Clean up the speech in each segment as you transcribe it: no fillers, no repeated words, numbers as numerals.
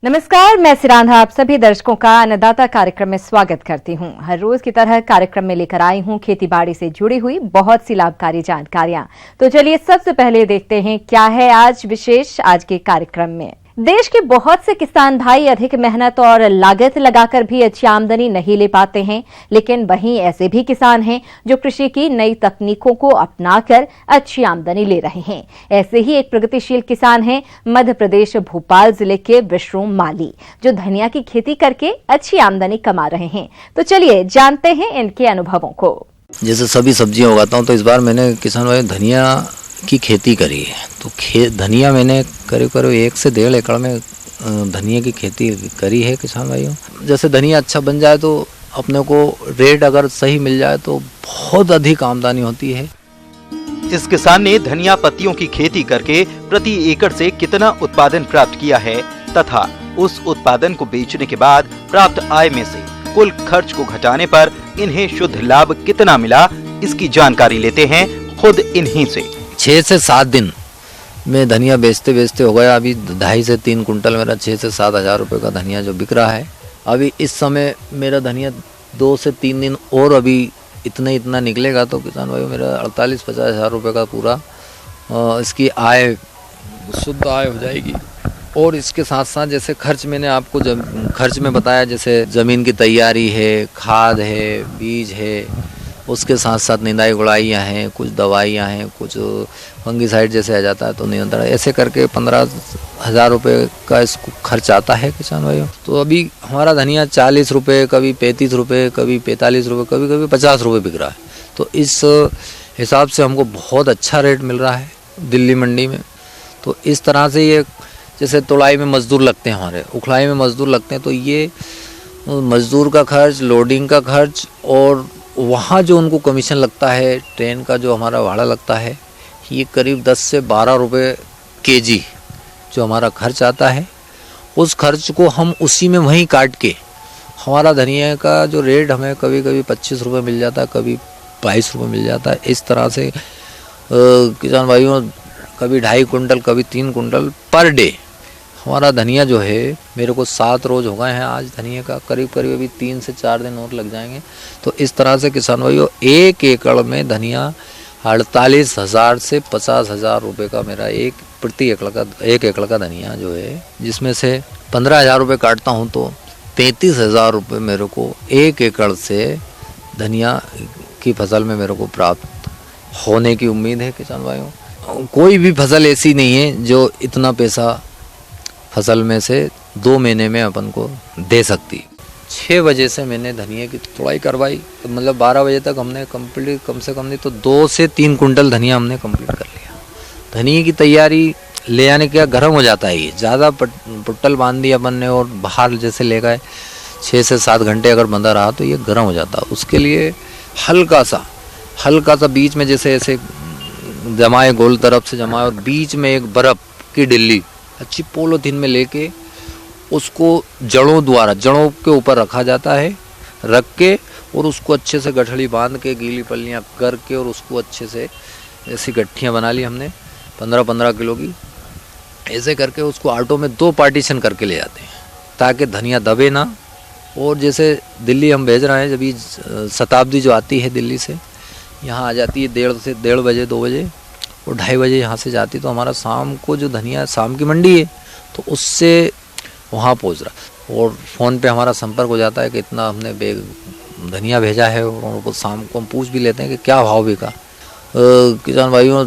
नमस्कार, मैं सिरांधा आप सभी दर्शकों का अन्नदाता कार्यक्रम में स्वागत करती हूं। हर रोज की तरह कार्यक्रम में लेकर आई हूं खेतीबाड़ी से जुड़ी हुई बहुत सी लाभकारी जानकारियां। तो चलिए सबसे पहले देखते हैं क्या है आज विशेष आज के कार्यक्रम में। देश के बहुत से किसान भाई अधिक मेहनत और लागत लगाकर भी अच्छी आमदनी नहीं ले पाते हैं, लेकिन वहीं ऐसे भी किसान हैं जो कृषि की नई तकनीकों को अपनाकर अच्छी आमदनी ले रहे हैं। ऐसे ही एक प्रगतिशील किसान हैं मध्य प्रदेश भोपाल जिले के विष्णु माली, जो धनिया की खेती करके अच्छी आमदनी कमा रहे हैं। तो चलिए जानते हैं इनके अनुभवों को। जैसे सभी सब्जियां उगाता हूं, तो इस बार मैंने किसान भाई धनिया की खेती करी है। तो धनिया मैंने करीब 1 से 1.5 एकड़ में धनिया की खेती करी है किसान भाइयों। जैसे धनिया अच्छा बन जाए तो अपने को रेट अगर सही मिल जाए तो बहुत अधिक आमदनी होती है। इस किसान ने धनिया पत्तियों की खेती करके प्रति एकड़ से कितना उत्पादन प्राप्त किया है तथा उस उत्पादन को बेचने के बाद प्राप्त आय में से कुल खर्च को घटाने पर इन्हें शुद्ध लाभ कितना मिला, इसकी जानकारी लेते हैं खुद इन्हीं से। 6 से 7 दिन में धनिया बेचते बेचते हो गया। अभी 2.5 से 3 कुंटल मेरा 6 से 7 हज़ार रुपये का धनिया जो बिक रहा है। अभी इस समय मेरा धनिया 2 से 3 दिन और अभी इतना निकलेगा तो किसान भाई मेरा 48-50 हज़ार रुपये का पूरा इसकी आय शुद्ध आय हो जाएगी। और इसके साथ साथ जैसे खर्च मैंने आपको खर्च में बताया, जैसे ज़मीन की तैयारी है, खाद है, बीज है, उसके साथ साथ निंदाई गुड़ाइयाँ हैं, कुछ दवाइयाँ हैं, कुछ फंगीसाइड जैसे आ जाता है तो नियंत्रण, ऐसे करके 15 हज़ार रुपये का इसको खर्च आता है किसान भाइयों। तो अभी हमारा धनिया 40 रुपये, कभी 35 रुपये, कभी 45 रुपये, कभी 50 रुपये बिक रहा है। तो इस हिसाब से हमको बहुत अच्छा रेट मिल रहा है दिल्ली मंडी में। तो इस तरह से ये जैसे तुड़ाई में मज़दूर लगते हैं, हमारे उखलाई में मज़दूर लगते हैं, तो ये मज़दूर का खर्च, लोडिंग का खर्च और वहाँ जो उनको कमीशन लगता है, ट्रेन का जो हमारा भाड़ा लगता है, ये करीब 10 से 12 रुपये केजी जो हमारा खर्च आता है, उस खर्च को हम उसी में वहीं काट के हमारा धनिया का जो रेट हमें कभी 25 रुपये मिल जाता है, कभी 22 रुपये मिल जाता है। इस तरह से किसान भाइयों कभी 2.5 कुंटल, कभी 3 कुंटल पर डे हमारा धनिया जो है, मेरे को 7 रोज हो गए हैं आज धनिया का, करीब अभी 3 से 4 दिन और लग जाएंगे। तो इस तरह से किसान भाइयों 1 एकड़ में धनिया 48,000 से 50,000 रुपये का मेरा एक एकड़ का धनिया जो है, जिसमें से 15,000 रुपये काटता हूँ तो 33,000 रुपये मेरे को 1 एकड़ से धनिया की फसल में मेरे को प्राप्त होने की उम्मीद है किसान भाइयों। कोई भी फसल ऐसी नहीं है जो इतना पैसा फसल में से 2 महीने में अपन को दे सकती। 6 बजे से मैंने धनिया की तुड़ाई करवाई, तो मतलब 12 बजे तक हमने कंप्लीट, कम से कम नहीं तो 2 से 3 कुंटल धनिया हमने कंप्लीट कर लिया। धनिया की तैयारी ले आने के गर्म हो जाता है, ये ज़्यादा पुट्टल बांध दी अपन ने और बाहर जैसे ले गए 6 से 7 घंटे अगर बंधा रहा तो ये गर्म हो जाता। उसके लिए हल्का सा बीच में जैसे ऐसे जमाए, गोल तरफ से जमाए और बीच में एक बर्फ़ की डिल्ली अच्छी पॉलीथीन में लेके उसको जड़ों के ऊपर रखा जाता है, रख के और उसको अच्छे से गठड़ी बांध के गीली पल्लियाँ करके और उसको अच्छे से ऐसी गट्ठियाँ बना ली हमने 15-15 किलो की। ऐसे करके उसको आटो में 2 पार्टीशन करके ले जाते हैं ताकि धनिया दबे ना। और जैसे दिल्ली हम भेज रहे हैं, जब ये शताब्दी जो आती है दिल्ली से यहाँ आ जाती है 1:30 बजे 2 बजे और 2:30 बजे यहाँ से जाती, तो हमारा शाम को जो धनिया, शाम की मंडी है तो उससे वहाँ पहुँच रहा और फ़ोन पे हमारा संपर्क हो जाता है कि इतना हमने धनिया भेजा है और उनको शाम को हम पूछ भी लेते हैं कि क्या भाव बिका। किसान भाइयों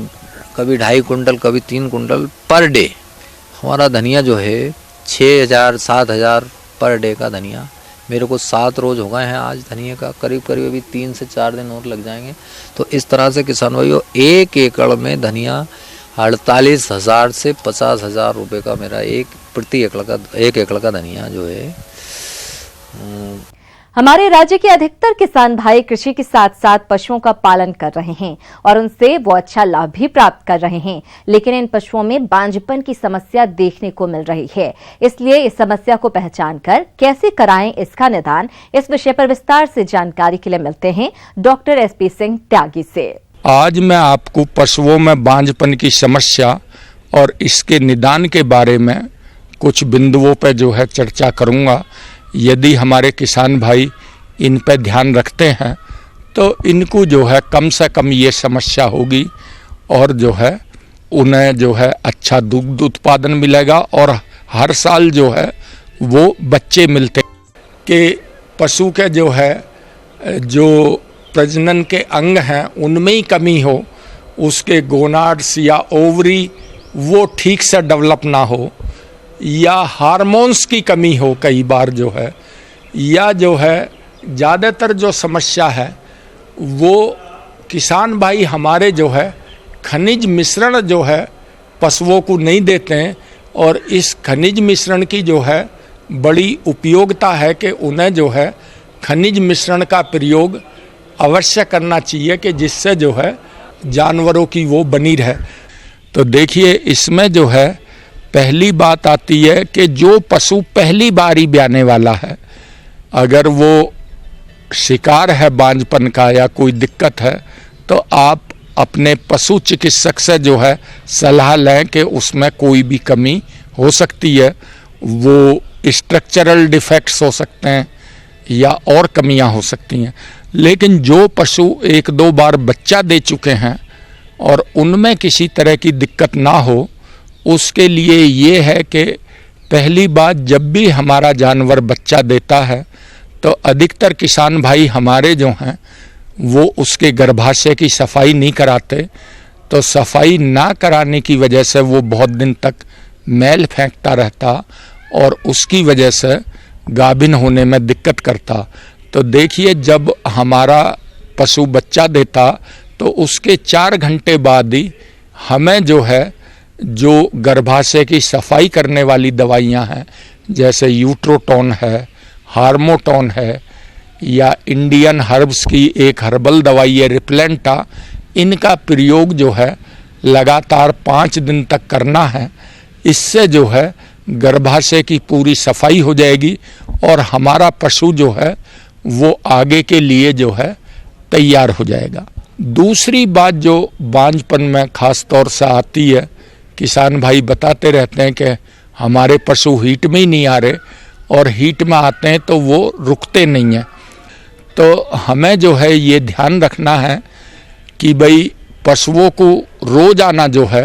कभी 2.5 कुंटल, कभी 3 कुंटल पर डे हमारा धनिया जो है 6,000-7,000 पर डे का धनिया। मेरे को 7 रोज हो गए हैं आज धनिया का, करीब अभी 3 से 4 दिन और लग जाएंगे। तो इस तरह से किसान भाइयों 1 एकड़ में धनिया 48,000 से 50,000 रुपये का मेरा एक एकड़ का धनिया जो है। हमारे राज्य के अधिकतर किसान भाई कृषि के साथ साथ पशुओं का पालन कर रहे हैं और उनसे वो अच्छा लाभ भी प्राप्त कर रहे हैं, लेकिन इन पशुओं में बांझपन की समस्या देखने को मिल रही है। इसलिए इस समस्या को पहचान कर कैसे कराएं इसका निदान, इस विषय पर विस्तार से जानकारी के लिए मिलते हैं डॉक्टर SP सिंह त्यागी से। आज मैं आपको पशुओं में बांझपन की समस्या और इसके निदान के बारे में कुछ बिंदुओं पर जो है चर्चा करूँगा। यदि हमारे किसान भाई इन पर ध्यान रखते हैं तो इनको जो है कम से कम ये समस्या होगी और जो है उन्हें जो है अच्छा दुग्ध उत्पादन मिलेगा और हर साल जो है वो बच्चे मिलते कि पशु के जो है जो प्रजनन के अंग हैं उनमें ही कमी हो, उसके गोनाड्स या ओवरी वो ठीक से डेवलप ना हो, या हार्मोन्स की कमी हो कई बार जो है, या जो है ज़्यादातर जो समस्या है वो किसान भाई हमारे जो है खनिज मिश्रण जो है पशुओं को नहीं देते हैं। और इस खनिज मिश्रण की जो है बड़ी उपयोगिता है कि उन्हें जो है खनिज मिश्रण का प्रयोग अवश्य करना चाहिए कि जिससे जो है जानवरों की वो बनी रहे। तो देखिए इसमें जो है पहली बात आती है कि जो पशु पहली बार ही ब्याने वाला है, अगर वो शिकार है बांझपन का या कोई दिक्कत है तो आप अपने पशु चिकित्सक से जो है सलाह लें कि उसमें कोई भी कमी हो सकती है, वो स्ट्रक्चरल डिफेक्ट्स हो सकते हैं या और कमियां हो सकती हैं। लेकिन जो पशु एक दो बार बच्चा दे चुके हैं और उनमें किसी तरह की दिक्कत ना हो, उसके लिए ये है कि पहली बात जब भी हमारा जानवर बच्चा देता है तो अधिकतर किसान भाई हमारे जो हैं वो उसके गर्भाशय की सफाई नहीं कराते। तो सफाई ना कराने की वजह से वो बहुत दिन तक मैल फेंकता रहता और उसकी वजह से गाभिन होने में दिक्कत करता। तो देखिए जब हमारा पशु बच्चा देता तो उसके 4 घंटे बाद ही हमें जो है जो गर्भाशय की सफाई करने वाली दवाइयाँ हैं जैसे यूट्रोटोन है, हार्मोटोन है या इंडियन हर्ब्स की एक हर्बल दवाई है रिप्लेंटा, इनका प्रयोग जो है लगातार 5 दिन तक करना है। इससे जो है गर्भाशय की पूरी सफाई हो जाएगी और हमारा पशु जो है वो आगे के लिए जो है तैयार हो जाएगा। दूसरी बात जो बांझपन में खास तौर से आती है, किसान भाई बताते रहते हैं कि हमारे पशु हीट में ही नहीं आ रहे और हीट में आते हैं तो वो रुकते नहीं हैं। तो हमें जो है ये ध्यान रखना है कि भाई पशुओं को रोज आना जो है,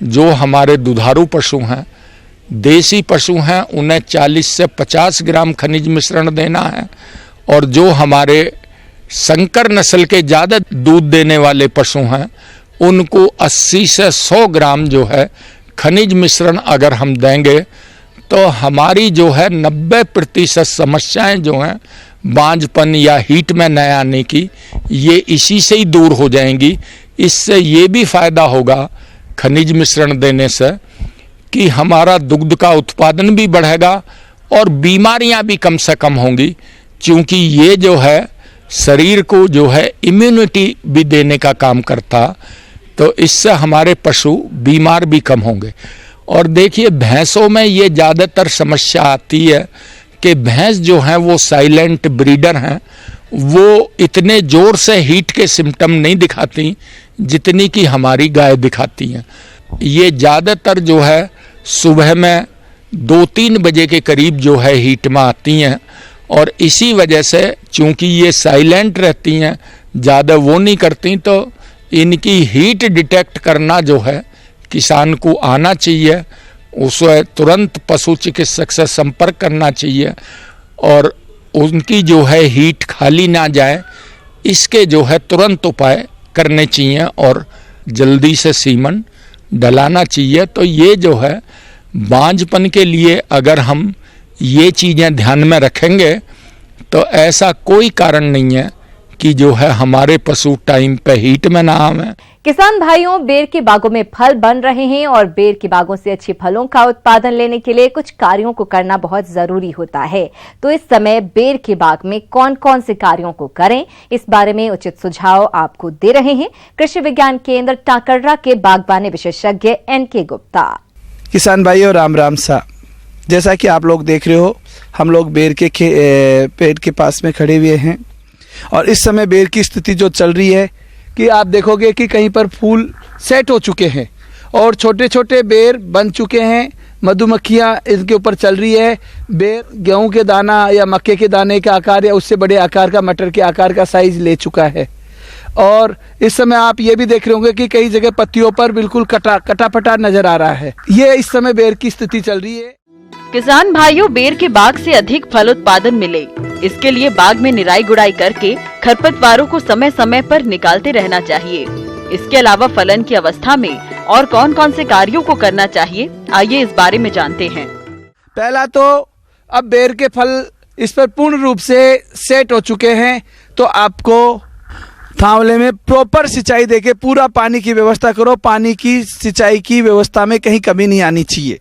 जो हमारे दुधारू पशु हैं, देसी पशु हैं, उन्हें 40 से 50 ग्राम खनिज मिश्रण देना है और जो हमारे संकर नस्ल के ज़्यादा दूध देने वाले पशु हैं उनको 80 से 100 ग्राम जो है खनिज मिश्रण अगर हम देंगे तो हमारी जो है 90% समस्याएं जो हैं बांझपन या हीट में न आने की, ये इसी से ही दूर हो जाएंगी। इससे ये भी फायदा होगा खनिज मिश्रण देने से कि हमारा दुग्ध का उत्पादन भी बढ़ेगा और बीमारियां भी कम से कम होंगी, क्योंकि ये जो है शरीर को जो है इम्यूनिटी भी देने का काम करता। तो इससे हमारे पशु बीमार भी कम होंगे। और देखिए भैंसों में ये ज़्यादातर समस्या आती है कि भैंस जो हैं वो साइलेंट ब्रीडर हैं, वो इतने ज़ोर से हीट के सिम्टम नहीं दिखाती जितनी कि हमारी गाय दिखाती हैं। ये ज़्यादातर जो है सुबह में 2-3 बजे के करीब जो है हीट में आती हैं और इसी वजह से चूँकि ये साइलेंट रहती हैं, ज़्यादा वो नहीं करती, तो इनकी हीट डिटेक्ट करना जो है किसान को आना चाहिए, उसे तुरंत पशु चिकित्सक से संपर्क करना चाहिए और उनकी जो है हीट खाली ना जाए इसके जो है तुरंत उपाय करने चाहिए और जल्दी से सीमन डलाना चाहिए। तो ये जो है बांझपन के लिए अगर हम ये चीज़ें ध्यान में रखेंगे तो ऐसा कोई कारण नहीं है कि जो है हमारे पशु टाइम पे हीट में ना आवे। किसान भाइयों, बेर के बागों में फल बन रहे हैं और बेर के बागों से अच्छे फलों का उत्पादन लेने के लिए कुछ कार्यों को करना बहुत जरूरी होता है। तो इस समय बेर के बाग में कौन कौन से कार्यों को करें, इस बारे में उचित सुझाव आपको दे रहे हैं कृषि विज्ञान केंद्र टाकररा के बागबानी विशेषज्ञ NK गुप्ता। किसान भाइयों राम राम सा। जैसा कि आप लोग देख रहे हो, हम लोग बेर के पेड़ के पास में खड़े हुए हैं और इस समय बेर की स्थिति जो चल रही है कि आप देखोगे कि कहीं पर फूल सेट हो चुके हैं और छोटे छोटे बेर बन चुके हैं, मधुमक्खियाँ इनके ऊपर चल रही है। बेर गेहूं के दाना या मक्के के दाने का आकार या उससे बड़े आकार का, मटर के आकार का साइज ले चुका है। और इस समय आप ये भी देख रहे होंगे कि कई जगह पत्तियों पर बिल्कुल कटा फटा नजर आ रहा है। ये इस समय बेर की स्थिति चल रही है। किसान भाइयों, बेर के बाग से अधिक फल उत्पादन मिले, इसके लिए बाग में निराई गुड़ाई करके खरपतवारों को समय समय पर निकालते रहना चाहिए। इसके अलावा फलन की अवस्था में और कौन कौन से कार्यों को करना चाहिए, आइए इस बारे में जानते हैं। पहला तो अब बेर के फल इस पर पूर्ण रूप से सेट हो चुके हैं, तो आपको थावले में प्रॉपर सिंचाई देके पूरा पानी की व्यवस्था करो। पानी की सिंचाई की व्यवस्था में कहीं कमी नहीं आनी चाहिए।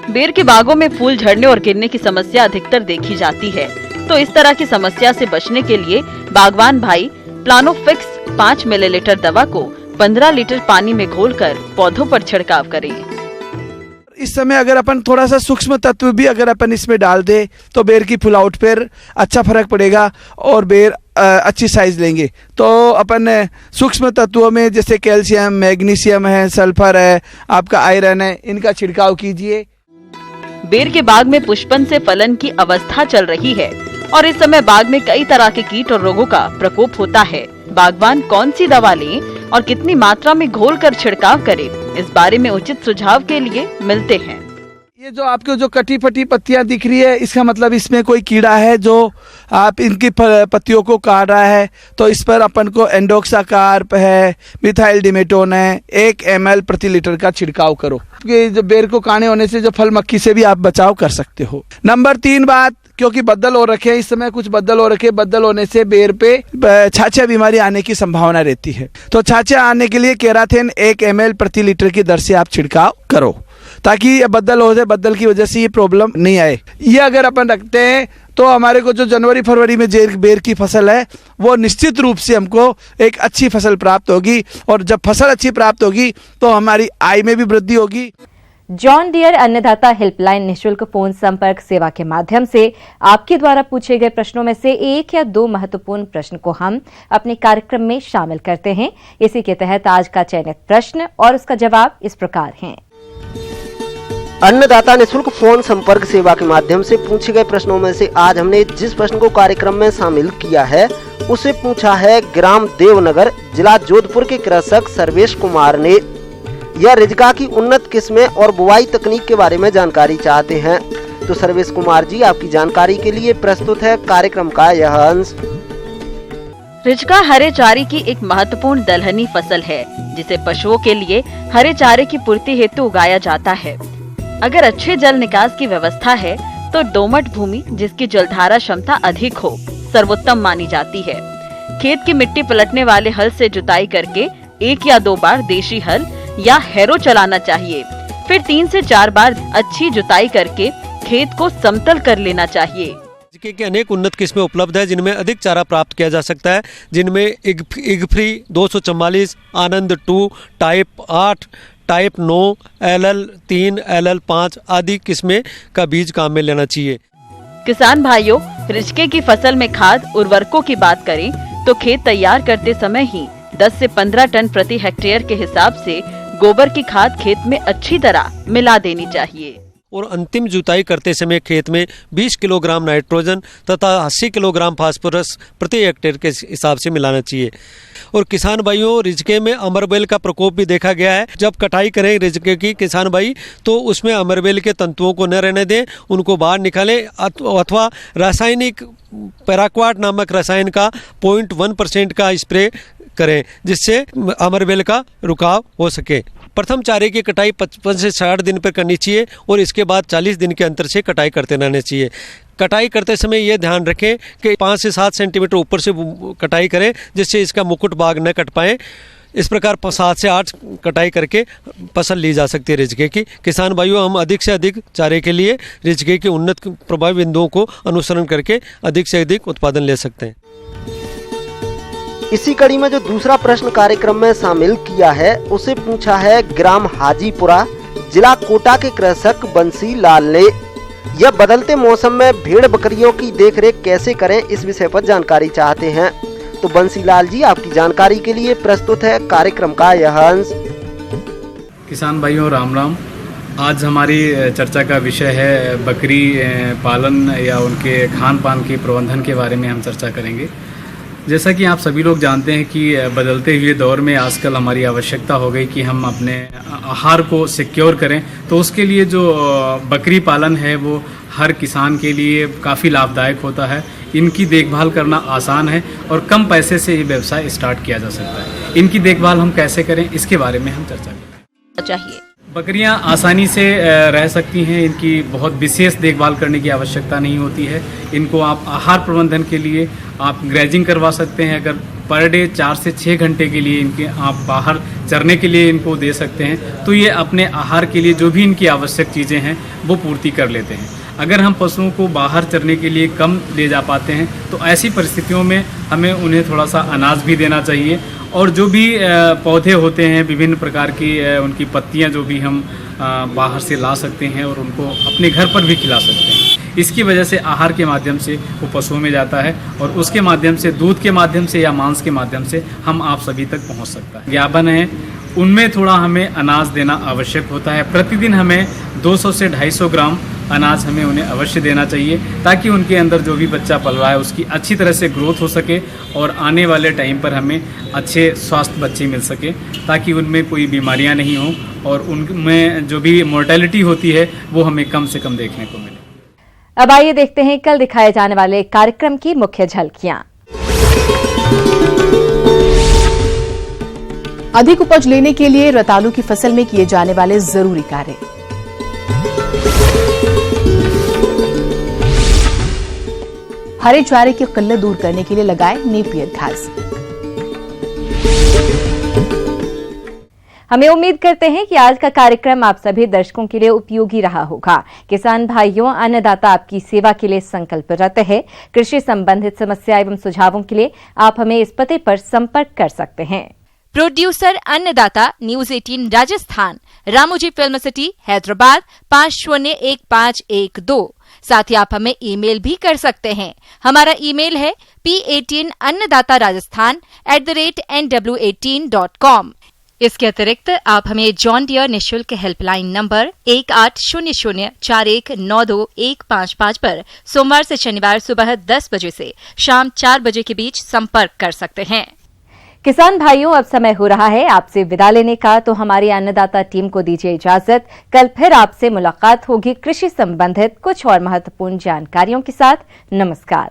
बेर के बागों में फूल झड़ने और गिरने की समस्या अधिकतर देखी जाती है, तो इस तरह की समस्या से बचने के लिए बागवान भाई प्लानोफिक्स 5 मिलीलीटर दवा को 15 लीटर पानी में घोलकर पौधों पर छिड़काव करें। इस समय अगर अपन थोड़ा सा सूक्ष्म तत्व भी अगर अपन इसमें डाल दे तो बेर की फुलाउट पर अच्छा फर्क पड़ेगा और बेर अच्छी साइज लेंगे। तो अपन सूक्ष्म तत्वों में जैसे कैल्शियम, मैग्नीशियम है, सल्फर है, आपका आयरन है, इनका छिड़काव कीजिए। बेर के बाग में पुष्पन से फलन की अवस्था चल रही है और इस समय बाग में कई तरह के कीट और रोगों का प्रकोप होता है। बागवान कौन सी दवा लें और कितनी मात्रा में घोलकर छिड़काव करें, इस बारे में उचित सुझाव के लिए मिलते हैं। ये जो आपको जो कटी फटी पत्तियां दिख रही है, इसका मतलब इसमें कोई कीड़ा है जो आप इनकी पत्तियों को काट रहा है। तो इस पर अपन को एंडोक्साकार्प है, मिथाइल डिमेटोन है, 1 ml प्रति लीटर का छिड़काव करो। ये जो बेर को काने होने से जो फल मक्खी से भी आप बचाव कर सकते हो। नंबर 3 बात, क्योंकि बदल हो रखे हैं इस समय, कुछ बदल हो रखे, बदल होने से बेर पे छाछा बीमारी आने की संभावना रहती है। तो छाछा आने के लिए केराथिन 1 ml प्रति लीटर की दर से आप छिड़काव करो, ताकि ये बदल हो जाए, बदल की वजह से ये प्रॉब्लम नहीं आए। ये अगर अपन रखते हैं तो हमारे को जो जनवरी फरवरी में बेर की फसल है वो निश्चित रूप से हमको एक अच्छी फसल प्राप्त होगी, और जब फसल अच्छी प्राप्त होगी तो हमारी आय में भी वृद्धि होगी। जॉन डियर अन्नदाता हेल्पलाइन निःशुल्क फोन संपर्क सेवा के माध्यम से आपके द्वारा पूछे गए प्रश्नों में से 1 या 2 महत्वपूर्ण प्रश्न को हम अपने कार्यक्रम में शामिल करते हैं। इसी के तहत आज का चयनित प्रश्न और उसका जवाब इस प्रकार है। अन्नदाता निःशुल्क फोन संपर्क सेवा के माध्यम से पूछे गए प्रश्नों में से आज हमने जिस प्रश्न को कार्यक्रम में शामिल किया है उसे पूछा है ग्राम देवनगर, जिला जोधपुर के कृषक सर्वेश कुमार ने। यह रिजका की उन्नत किस्में और बुवाई तकनीक के बारे में जानकारी चाहते हैं। तो सर्वेश कुमार जी, आपकी जानकारी के लिए प्रस्तुत है कार्यक्रम का यह अंश। रिजका हरे चारे की एक महत्वपूर्ण दलहनी फसल है, जिसे पशुओं के लिए हरे चारे की पूर्ति हेतु उगाया जाता है। अगर अच्छे जल निकास की व्यवस्था है तो दोमट भूमि, जिसकी जलधारा क्षमता अधिक हो, सर्वोत्तम मानी जाती है। खेत की मिट्टी पलटने वाले हल से जुताई करके 1 या 2 बार देशी हल या हैरो चलाना चाहिए। फिर 3 से 4 बार अच्छी जुताई करके खेत को समतल कर लेना चाहिए। रिजके की अनेक उन्नत किस्में उपलब्ध है जिनमें अधिक चारा प्राप्त किया जा सकता है, जिनमें इगफ्री 244, आनंद 2, टाइप 8, टाइप 9, LL3, LL5 आदि किस्में का बीज काम में लेना चाहिए। किसान भाइयों, रिजके की फसल में खाद उर्वरकों की बात करें तो खेत तैयार करते समय ही 10 से 15 टन प्रति हेक्टेयर के हिसाब से गोबर की खाद खेत में अच्छी तरह मिला देनी चाहिए। और अंतिम जुताई करते समय खेत में 20 किलोग्राम नाइट्रोजन तथा 80 किलोग्राम फास्फोरस प्रति हेक्टेयर के हिसाब से मिलाना चाहिए। और किसान भाइयों, रिजके में अमरबेल का प्रकोप भी देखा गया है। जब कटाई करें रिजके की किसान भाई, तो उसमें अमरबेल के तंतुओं को न रहने दें, उनको बाहर निकालें अथवा रासायनिक पैराक्वाट नामक रसायन का 0.1% का स्प्रे करें, जिससे अमरबेल का रुकाव हो सके। प्रथम चारे की कटाई 55 से 60 दिन पर करनी चाहिए और इसके बाद 40 दिन के अंतर से कटाई करते रहना चाहिए। कटाई करते समय ये ध्यान रखें कि 5 से 7 सेंटीमीटर ऊपर से कटाई करें, जिससे इसका मुकुट भाग न कट पाए। इस प्रकार 7 से 8 कटाई करके फसल ली जा सकती है रिजके की। किसान भाइयों, हम अधिक से अधिक चारे के लिए रिजके के उन्नत प्रभावी बिंदुओं को अनुसरण करके अधिक से अधिक उत्पादन ले सकते हैं। इसी कड़ी में जो दूसरा प्रश्न कार्यक्रम में शामिल किया है उसे पूछा है ग्राम हाजीपुरा, जिला कोटा के कृषक बंसी लाल ने। यह बदलते मौसम में भेड़ बकरियों की देखरेख कैसे करें, इस विषय पर जानकारी चाहते हैं। तो बंसी लाल जी, आपकी जानकारी के लिए प्रस्तुत है कार्यक्रम का यह अंश। किसान भाइयों राम राम। आज हमारी चर्चा का विषय है बकरी पालन या उनके खान पान के प्रबंधन के बारे में हम चर्चा करेंगे। जैसा कि आप सभी लोग जानते हैं कि बदलते हुए दौर में आजकल हमारी आवश्यकता हो गई कि हम अपने आहार को सिक्योर करें, तो उसके लिए जो बकरी पालन है वो हर किसान के लिए काफ़ी लाभदायक होता है। इनकी देखभाल करना आसान है और कम पैसे से ये व्यवसाय स्टार्ट किया जा सकता है। इनकी देखभाल हम कैसे करें, इसके बारे में हम चर्चा करें। चाहिए बकरियां आसानी से रह सकती हैं, इनकी बहुत विशेष देखभाल करने की आवश्यकता नहीं होती है। इनको आप आहार प्रबंधन के लिए आप ग्रेजिंग करवा सकते हैं। अगर पर डे 4 से 6 घंटे के लिए इनके आप बाहर चरने के लिए इनको दे सकते हैं, तो ये अपने आहार के लिए जो भी इनकी आवश्यक चीज़ें हैं वो पूर्ति कर लेते हैं। अगर हम पशुओं को बाहर चरने के लिए कम ले जा पाते हैं तो ऐसी परिस्थितियों में हमें उन्हें थोड़ा सा अनाज भी देना चाहिए, और जो भी पौधे होते हैं विभिन्न प्रकार की उनकी पत्तियां जो भी हम बाहर से ला सकते हैं और उनको अपने घर पर भी खिला सकते हैं। इसकी वजह से आहार के माध्यम से वो पशुओं में जाता है और उसके माध्यम से दूध के माध्यम से या मांस के माध्यम से हम आप सभी तक पहुंच सकता है। ज्ञापन है उनमें थोड़ा हमें अनाज देना आवश्यक होता है। प्रतिदिन हमें 200 से 250 ग्राम अनाज हमें उन्हें अवश्य देना चाहिए, ताकि उनके अंदर जो भी बच्चा पल रहा है उसकी अच्छी तरह से ग्रोथ हो सके और आने वाले टाइम पर हमें अच्छे स्वस्थ बच्चे मिल सके, ताकि उनमें कोई बीमारियां नहीं हों और उनमें जो भी मोर्टेलिटी होती है वो हमें कम से कम देखने को मिले। अब आइए देखते हैं कल दिखाए जाने वाले कार्यक्रम की मुख्य झलकियां। अधिक उपज लेने के लिए रतालू की फसल में किए जाने वाले जरूरी कार्य। हरे चारे की किल्लत दूर करने के लिए लगाए नेपियर घास। हमें उम्मीद करते हैं कि आज का कार्यक्रम आप सभी दर्शकों के लिए उपयोगी रहा होगा। किसान भाइयों, अन्नदाता आपकी सेवा के लिए संकल्परत है। कृषि संबंधित समस्या एवं सुझावों के लिए आप हमें इस पते पर संपर्क कर सकते हैं। प्रोड्यूसर अन्नदाता news 18 Rajasthan, Ramoji film city, Hyderabad 501512। साथ ही आप हमें ईमेल भी कर सकते हैं। हमारा ईमेल है p18अन्नदाता-राजस्थान@nw18.com। इसके अतिरिक्त आप हमें जॉन डियर निःशुल्क हेल्पलाइन नंबर 180041921555 पर सोमवार से शनिवार सुबह 10 बजे से शाम 4 बजे के बीच संपर्क कर सकते हैं। किसान भाइयों, अब समय हो रहा है आपसे विदा लेने का, तो हमारी अन्नदाता टीम को दीजिए इजाजत। कल फिर आपसे मुलाकात होगी कृषि संबंधित कुछ और महत्वपूर्ण जानकारियों के साथ। नमस्कार।